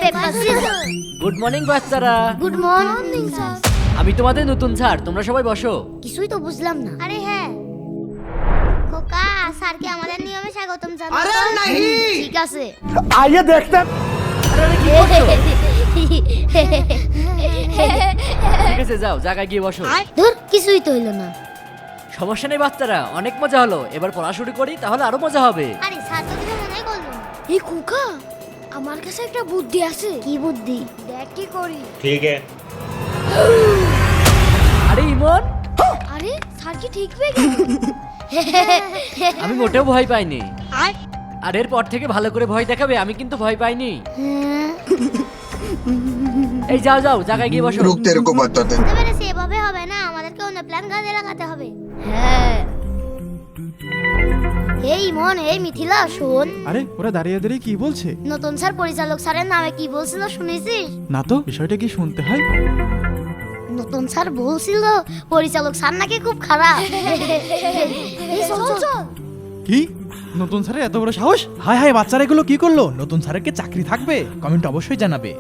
Good morning বাচ্চারা। Good morning sir. আমি তোমাদের নতুন স্যার, তোমরা সবাই বসো। কিছুই তো বুঝলাম না। আরে হ্যাঁ খোকা স্যারকে আমাদের নিয়মে স্বাগতম জানাও। अरे नहीं ঠিক আছে। आइए देखते हैं। আরে আরে, কি করছো? ঠিক আছে, যাও জায়গায় গিয়ে বসো। ধুর, কিছুই তো হইলো না। সমস্যা নেই বাচ্চারা, অনেক মজা হলো। এবার পড়া শুরু করি, তাহলে আরো মজা হবে। আরে স্যার তো কিছু মনেই করলো না। এই কুকা, আমার কাছে একটা বুদ্ধি আছে। কি বুদ্ধি? দেখ কি করি। ठीक है। আরে ইমন, আরে স্যার কি ঠিক পেয়ে গেল? আমি মোটেও ভয় পাইনি। আর এরপর থেকে ভালো করে ভয় দেখাবে, আমি কিন্তু ভয় পাইনি। এই যাও যাও জায়গায় গিয়ে বসো। रुक तेरे को बताते हैं। বুঝতে পেরেছি, এভাবে হবে না, আমাদেরকে অন্য প্ল্যান কাজে লাগাতে হবে। হ্যাঁ। এই মন, এই মিথিলা শোন, আরে ওরা দাঁড়িয়ে দাঁড়িয়ে কি বলছে? নতুন স্যার পরিচালক স্যারের নামে কি বলছিল শুনেছিস? না তো, বিষয়টা কি শুনতে হয়? নতুন স্যার বলছিল পরিচালক স্যার নাকি খুব খারাপ। এই চল চল। কি? নতুন স্যারের এত বড় সাহস? হায় হায়, বাচ্চারা এগুলো কি করলো? নতুন স্যারের কি চাকরি থাকবে? কমেন্ট অবশ্যই জানাবে।